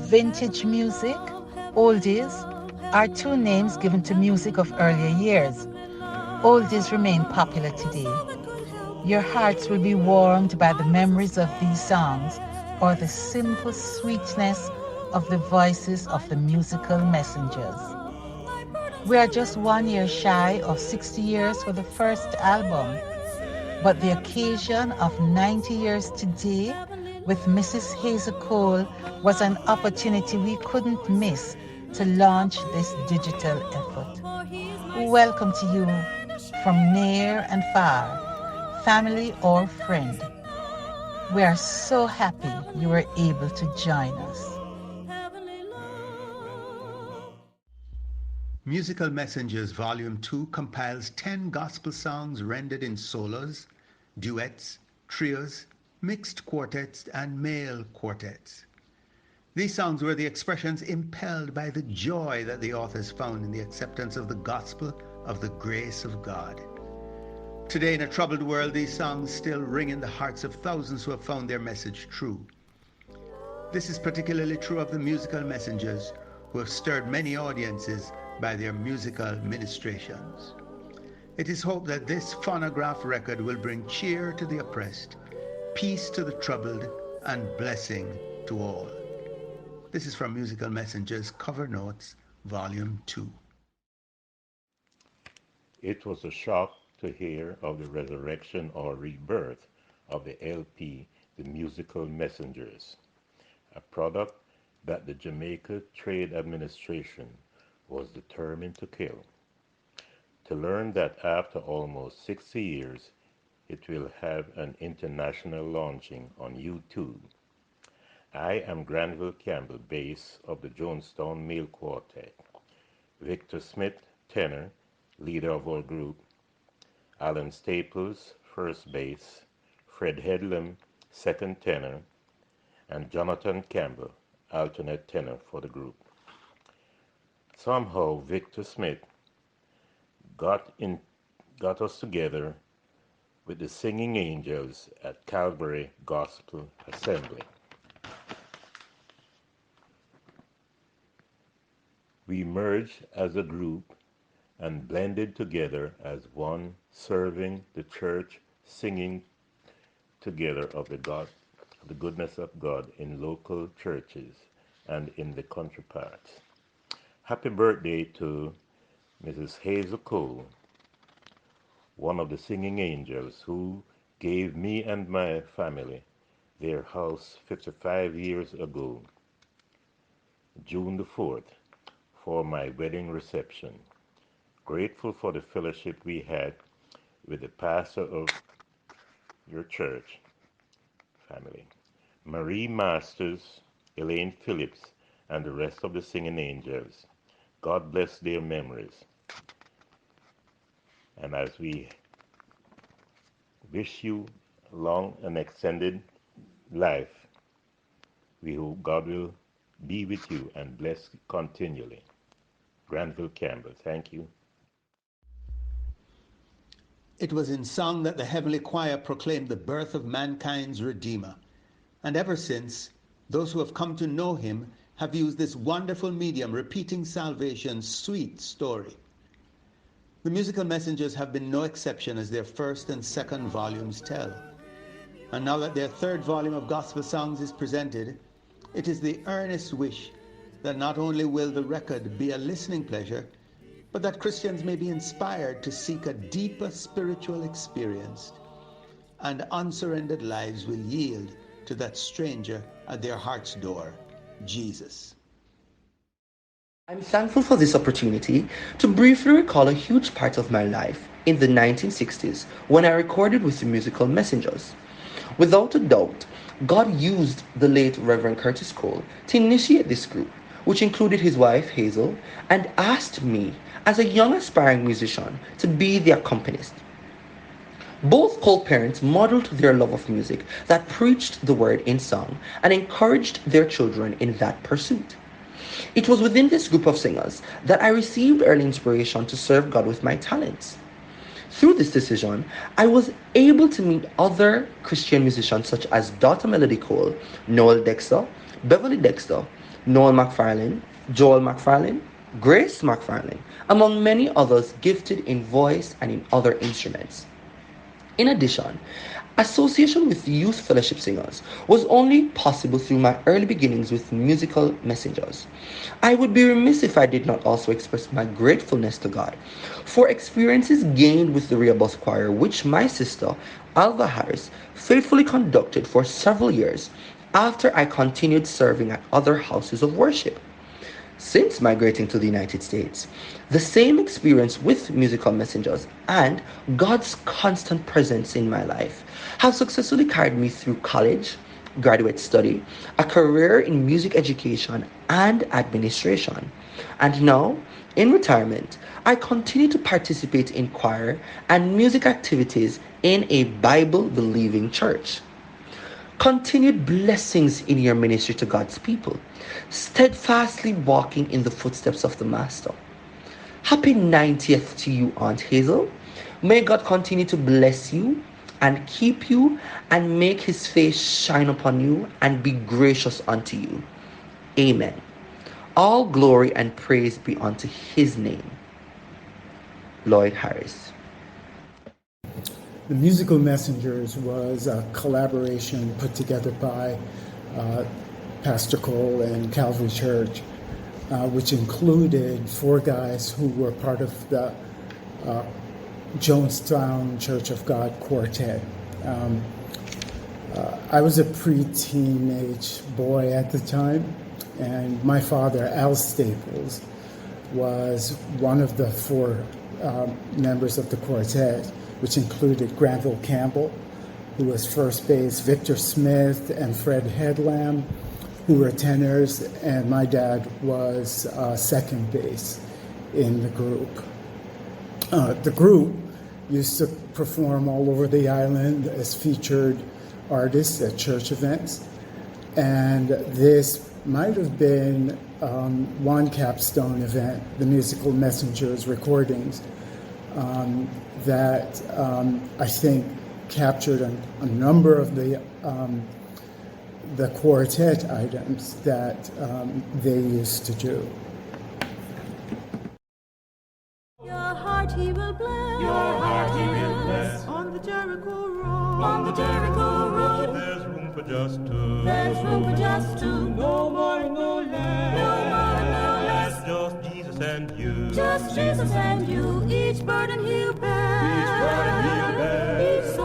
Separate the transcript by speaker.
Speaker 1: Vintage music, oldies, are two names given to music of earlier years. Oldies remain popular today. Your hearts will be warmed by the memories of these songs or the simple sweetness of the voices of the musical messengers. We are just 1 year shy of 60 years for the first album, but the occasion of 90 years today with Mrs. Hazel Cole was an opportunity we couldn't miss to launch this digital effort. Welcome to you from near and far, family or friend. We are so happy you were able to join us.
Speaker 2: Musical Messengers Volume 2 compiles 10 gospel songs rendered in solos, duets, trios, mixed quartets, and male quartets. These songs were the expressions impelled by the joy that the authors found in the acceptance of the gospel of the grace of God. Today, in a troubled world, these songs still ring in the hearts of thousands who have found their message true. This is particularly true of the musical messengers who have stirred many audiences by their musical ministrations. It is hoped that this phonograph record will bring cheer to the oppressed, peace to the troubled, and blessing to all. This is from Musical Messengers Cover Notes, Volume 2.
Speaker 3: It was a shock to hear of the resurrection or rebirth of the LP, The Musical Messengers, a product that the Jamaica Trade Administration was determined to kill. To learn that after almost 60 years, it will have an international launching on YouTube. I am Granville Campbell, bass of the Jonestown Male Quartet, Victor Smith, tenor, leader of our group, Alan Staples, first bass, Fred Headlam, second tenor, and Jonathan Campbell, alternate tenor for the group. Somehow Victor Smith got us together with the Singing Angels at Calvary Gospel Assembly. We merged as a group and blended together as one, serving the church, singing together of the goodness of God in local churches and in the country parts. Happy birthday to Mrs. Hazel Cole, one of the Singing Angels, who gave me and my family their house 55 years ago, June the 4th, for my wedding reception. Grateful for the fellowship we had with the pastor of your church family, Marie Masters, Elaine Phillips, and the rest of the Singing Angels. God bless their memories. And as we wish you long and extended life, we hope God will be with you and bless continually. Granville Campbell, thank you.
Speaker 2: It was in song that the heavenly choir proclaimed the birth of mankind's Redeemer. And ever since, those who have come to know him have used this wonderful medium, repeating salvation's sweet story. The Musical Messengers have been no exception, as their first and second volumes tell. And now that their third volume of gospel songs is presented, it is the earnest wish that not only will the record be a listening pleasure, but that Christians may be inspired to seek a deeper spiritual experience, and unsurrendered lives will yield to that stranger at their heart's door, Jesus.
Speaker 4: I'm thankful for this opportunity to briefly recall a huge part of my life in the 1960s when I recorded with the Musical Messengers. Without a doubt, God used the late Reverend Curtis Cole to initiate this group, which included his wife Hazel, and asked me as a young aspiring musician to be the accompanist. Both Cole parents modeled their love of music that preached the word in song and encouraged their children in that pursuit. It was within this group of singers that I received early inspiration to serve God with my talents. Through this decision, I was able to meet other Christian musicians such as Dr. Melody Cole, Noel Dexter, Beverly Dexter, Noel McFarlane, Joel McFarlane, Grace McFarlane, among many others gifted in voice and in other instruments. In addition, association with youth fellowship singers was only possible through my early beginnings with musical messengers. I would be remiss if I did not also express my gratefulness to God for experiences gained with the Rehoboth Choir, which my sister, Alva Harris, faithfully conducted for several years after I continued serving at other houses of worship. Since migrating to the United States, the same experience with musical messengers and God's constant presence in my life have successfully carried me through college, graduate study, a career in music education and administration. And now, in retirement, I continue to participate in choir and music activities in a Bible-believing church. Continued blessings in your ministry to God's people, steadfastly walking in the footsteps of the Master. Happy 90th to you, Aunt Hazel. May God continue to bless you and keep you and make his face shine upon you and be gracious unto you. Amen. All glory and praise be unto his name. Lloyd Harris.
Speaker 5: The Musical Messengers was a collaboration put together by Pastor Cole and Calvary Church, which included 4 guys who were part of the Jonestown Church of God Quartet. I was a pre-teenage boy at the time, and my father, Al Staples, was one of the 4 members of the quartet, which included Granville Campbell, who was first bass, Victor Smith and Fred Headlam, who were tenors, and my dad was second bass in the group. The group used to perform all over the island as featured artists at church events, and this might have been one capstone event, the Musical Messengers recordings, that I think captured a number of the quartet items that they used to do.
Speaker 6: Your heart he will bless.
Speaker 7: Your heart he will bless.
Speaker 6: On the Jericho road.
Speaker 7: On the Jericho road.
Speaker 6: There's room for just 2.
Speaker 7: There's room for just 2.
Speaker 6: No more, no less.
Speaker 7: No more, no less.
Speaker 6: Just Jesus and you.
Speaker 7: Just Jesus and you. Each burden he'll bear.
Speaker 6: Each burden he'll bear.
Speaker 7: Each